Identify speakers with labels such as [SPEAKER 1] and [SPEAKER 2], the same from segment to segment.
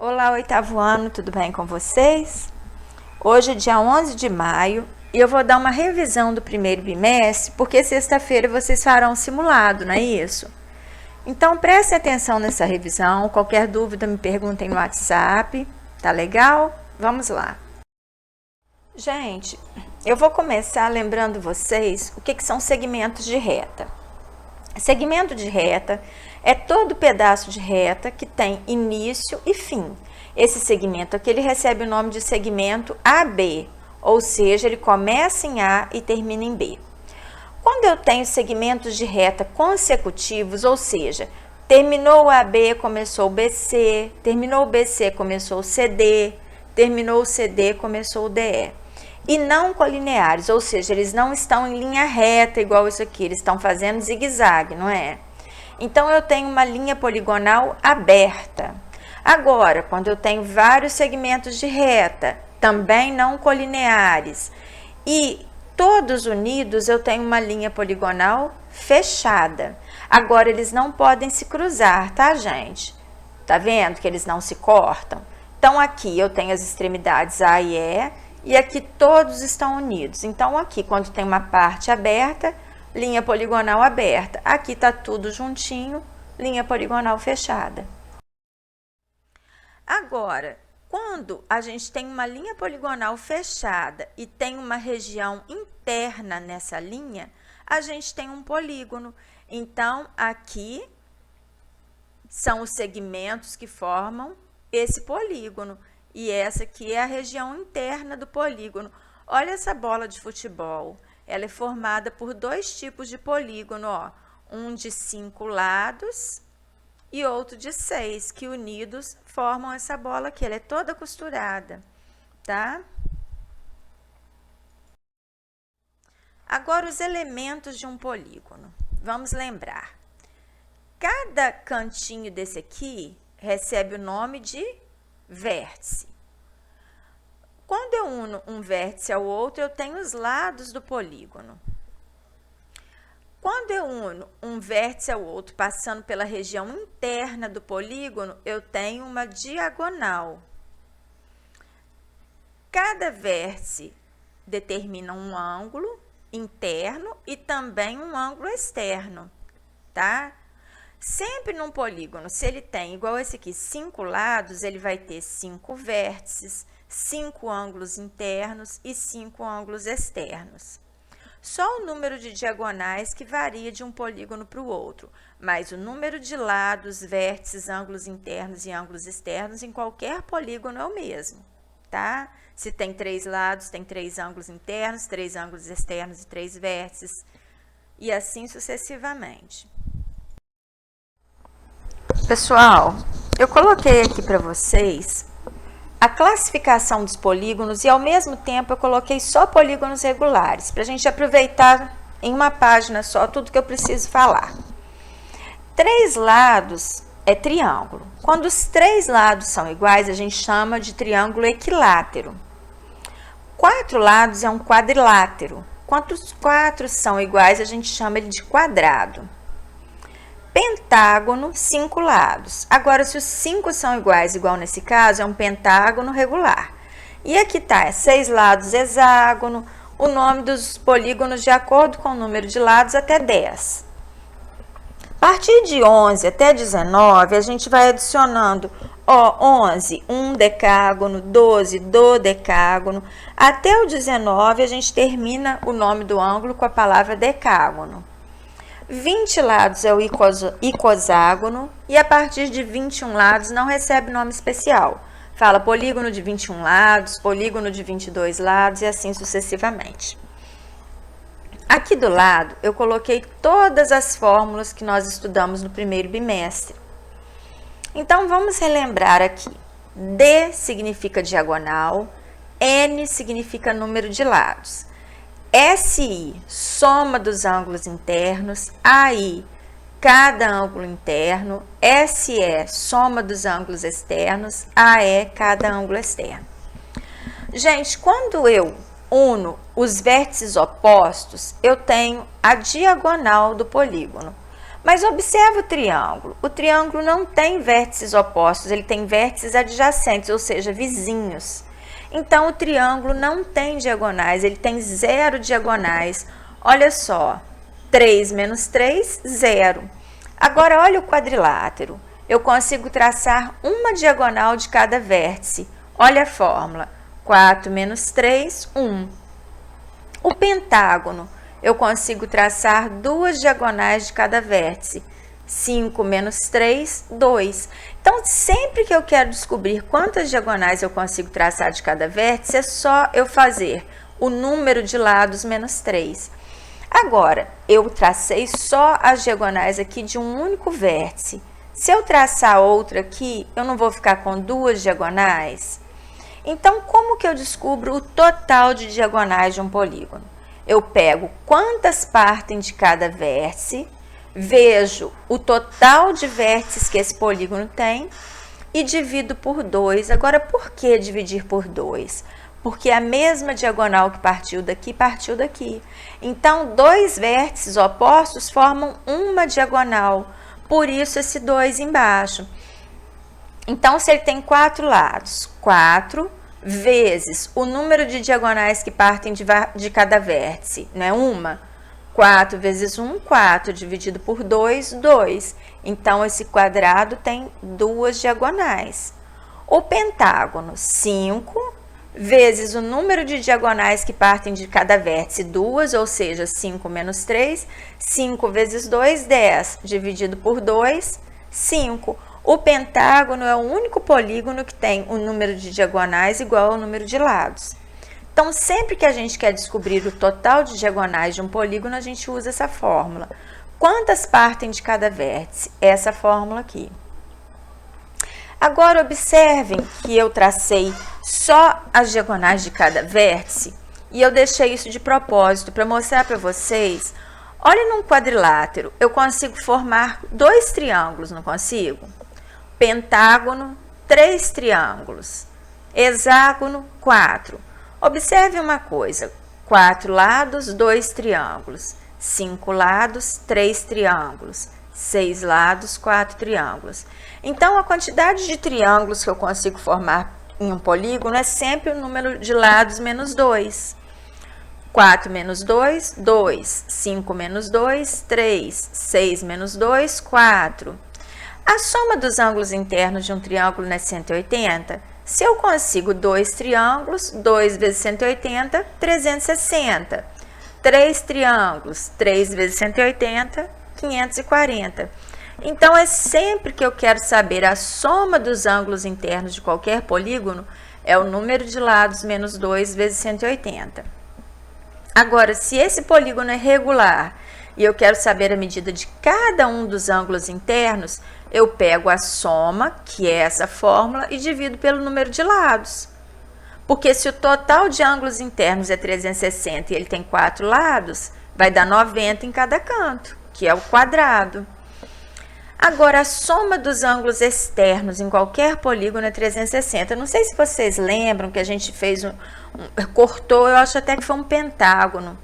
[SPEAKER 1] Olá, oitavo ano, tudo bem com vocês? Hoje é dia 11 de maio e eu vou dar uma revisão do primeiro bimestre, porque sexta-feira vocês farão um simulado, não é isso? Então, prestem atenção nessa revisão, qualquer dúvida me perguntem no WhatsApp, tá legal? Vamos lá. Gente, eu vou começar lembrando vocês o que são segmentos de reta. Segmento de reta é todo pedaço de reta que tem início e fim. Esse segmento aqui ele recebe o nome de segmento AB, ou seja, ele começa em A e termina em B. Quando eu tenho segmentos de reta consecutivos, ou seja, terminou o AB, começou o BC, terminou o BC, começou o CD, terminou o CD, começou o DE. E não colineares, ou seja, eles não estão em linha reta igual isso aqui, eles estão fazendo zigue-zague, não é? Então, eu tenho uma linha poligonal aberta. Agora, quando eu tenho vários segmentos de reta, também não colineares, e todos unidos, eu tenho uma linha poligonal fechada. Agora, eles não podem se cruzar, tá, gente? Tá vendo que eles não se cortam? Então, aqui eu tenho as extremidades A e E aqui todos estão unidos. Então, aqui, quando tem uma parte aberta, linha poligonal aberta. Aqui está tudo juntinho, linha poligonal fechada. Agora, quando a gente tem uma linha poligonal fechada e tem uma região interna nessa linha, a gente tem um polígono. Então, aqui são os segmentos que formam esse polígono. E essa aqui é a região interna do polígono. Olha essa bola de futebol. Ela é formada por dois tipos de polígono, ó. Um de 5 lados e outro de 6, que unidos formam essa bola aqui. Ela é toda costurada, tá? Agora, os elementos de um polígono. Vamos lembrar. Cada cantinho desse aqui recebe o nome de vértice. Quando eu uno um vértice ao outro, eu tenho os lados do polígono. Quando eu uno um vértice ao outro, passando pela região interna do polígono, eu tenho uma diagonal. Cada vértice determina um ângulo interno e também um ângulo externo, tá? Sempre num polígono, se ele tem, igual esse aqui, 5 lados, ele vai ter 5 vértices, 5 ângulos internos e 5 ângulos externos. Só o número de diagonais que varia de um polígono para o outro, mas o número de lados, vértices, ângulos internos e ângulos externos em qualquer polígono é o mesmo, tá? Se tem 3 lados, tem 3 ângulos internos, 3 ângulos externos e 3 vértices, e assim sucessivamente. Pessoal, eu coloquei aqui para vocês a classificação dos polígonos e, ao mesmo tempo, eu coloquei só polígonos regulares, para a gente aproveitar em uma página só tudo que eu preciso falar. 3 lados é triângulo. Quando os 3 lados são iguais, a gente chama de triângulo equilátero. 4 lados é um quadrilátero. Quando os 4 são iguais, a gente chama ele de quadrado. Pentágono, 5 lados. Agora, se os 5 são iguais, igual nesse caso, é um pentágono regular. E aqui está, 6 lados, hexágono, o nome dos polígonos de acordo com o número de lados até 10. A partir de 11 até 19, a gente vai adicionando, ó, 11, um decágono, 12, dodecágono. Até o 19, a gente termina o nome do ângulo com a palavra decágono. 20 lados é o icoságono e a partir de 21 lados não recebe nome especial. Fala polígono de 21 lados, polígono de 22 lados e assim sucessivamente. Aqui do lado eu coloquei todas as fórmulas que nós estudamos no primeiro bimestre. Então vamos relembrar aqui. D significa diagonal, N significa número de lados. SI, soma dos ângulos internos, AI, cada ângulo interno, SE, soma dos ângulos externos, AE, cada ângulo externo. Gente, quando eu uno os vértices opostos, eu tenho a diagonal do polígono. Mas observa o triângulo. O triângulo não tem vértices opostos, ele tem vértices adjacentes, ou seja, vizinhos. Então, o triângulo não tem diagonais, ele tem 0 diagonais. Olha só, 3 menos 3, 0. Agora, olha o quadrilátero. Eu consigo traçar uma diagonal de cada vértice. Olha a fórmula. 4 menos 3, 1. O pentágono. Eu consigo traçar 2 diagonais de cada vértice. 5 menos 3, 2. Então, sempre que eu quero descobrir quantas diagonais eu consigo traçar de cada vértice, é só eu fazer o número de lados menos 3. Agora, eu tracei só as diagonais aqui de um único vértice. Se eu traçar outra aqui, eu não vou ficar com 2 diagonais? Então, como que eu descubro o total de diagonais de um polígono? Eu pego quantas partem de cada vértice, vejo o total de vértices que esse polígono tem e divido por 2. Agora, por que dividir por 2? Porque a mesma diagonal que partiu daqui. Então, 2 vértices opostos formam uma diagonal, por isso esse 2 embaixo. Então, se ele tem 4 lados, 4 vezes o número de diagonais que partem de cada vértice, não é uma? 4 vezes 1, 4, dividido por 2, 2. Então, esse quadrado tem 2 diagonais. O pentágono, 5 vezes o número de diagonais que partem de cada vértice, 2, ou seja, 5 menos 3, 5 vezes 2, 10, dividido por 2, 5. O pentágono é o único polígono que tem o número de diagonais igual ao número de lados. Então, sempre que a gente quer descobrir o total de diagonais de um polígono, a gente usa essa fórmula. Quantas partem de cada vértice? Essa fórmula aqui. Agora, observem que eu tracei só as diagonais de cada vértice e eu deixei isso de propósito para mostrar para vocês. Olha num quadrilátero, eu consigo formar 2 triângulos, não consigo? Pentágono, 3 triângulos. Hexágono, 4. Observe uma coisa, 4 lados, 2 triângulos. 5 lados, 3 triângulos. 6 lados, 4 triângulos. Então, a quantidade de triângulos que eu consigo formar em um polígono é sempre o número de lados menos 2. 4 menos 2, 2. 5 menos 2, 3. 6 menos 2, 4. A soma dos ângulos internos de um triângulo não é 180? Se eu consigo 2 triângulos, 2 vezes 180, 360. 3 triângulos, 3 vezes 180, 540. Então, é sempre que eu quero saber a soma dos ângulos internos de qualquer polígono, é o número de lados menos 2 vezes 180. Agora, se esse polígono é regular e eu quero saber a medida de cada um dos ângulos internos, eu pego a soma, que é essa fórmula, e divido pelo número de lados. Porque se o total de ângulos internos é 360 e ele tem 4 lados, vai dar 90 em cada canto, que é o quadrado. Agora, a soma dos ângulos externos em qualquer polígono é 360. Não sei se vocês lembram que a gente fez cortou, eu acho até que foi um pentágono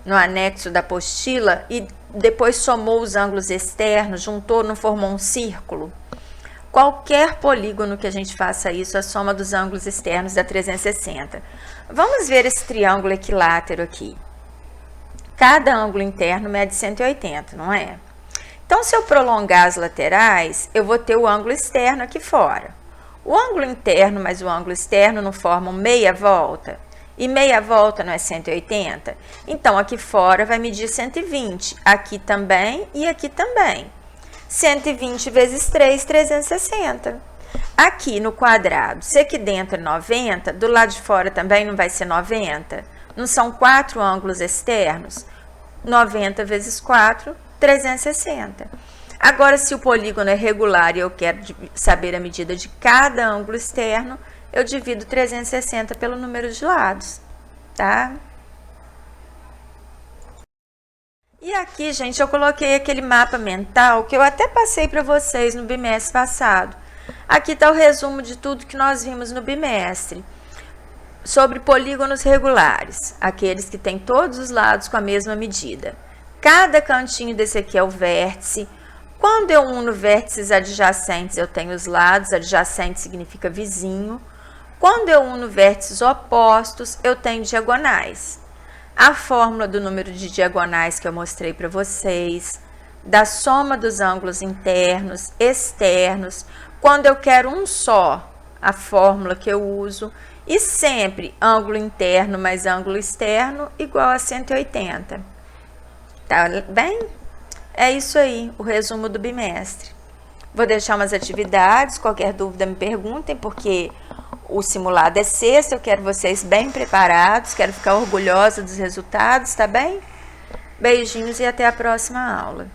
[SPEAKER 1] no anexo da apostila e depois somou os ângulos externos, juntou, não formou um círculo. Qualquer polígono que a gente faça isso, a soma dos ângulos externos dá 360. Vamos ver esse triângulo equilátero aqui. Cada ângulo interno mede 180, não é? Então, se eu prolongar as laterais, eu vou ter o ângulo externo aqui fora. O ângulo interno mais o ângulo externo não formam meia volta? E meia volta não é 180? Então, aqui fora vai medir 120. Aqui também e aqui também. 120 vezes 3, 360. Aqui no quadrado, se aqui dentro é 90, do lado de fora também não vai ser 90? Não são 4 ângulos externos? 90 vezes 4, 360. Agora, se o polígono é regular e eu quero saber a medida de cada ângulo externo, eu divido 360 pelo número de lados, tá? E aqui, gente, eu coloquei aquele mapa mental que eu até passei para vocês no bimestre passado. Aqui está o resumo de tudo que nós vimos no bimestre. Sobre polígonos regulares, aqueles que têm todos os lados com a mesma medida. Cada cantinho desse aqui é o vértice, Quando eu uno vértices adjacentes, eu tenho os lados, adjacente significa vizinho. Quando eu uno vértices opostos, eu tenho diagonais. A fórmula do número de diagonais que eu mostrei para vocês, da soma dos ângulos internos, externos, quando eu quero um só, a fórmula que eu uso, e sempre ângulo interno mais ângulo externo igual a 180. Tá bem? É isso aí, o resumo do bimestre. Vou deixar umas atividades, qualquer dúvida me perguntem, porque o simulado é sexta, eu quero vocês bem preparados, quero ficar orgulhosa dos resultados, tá bem? Beijinhos e até a próxima aula.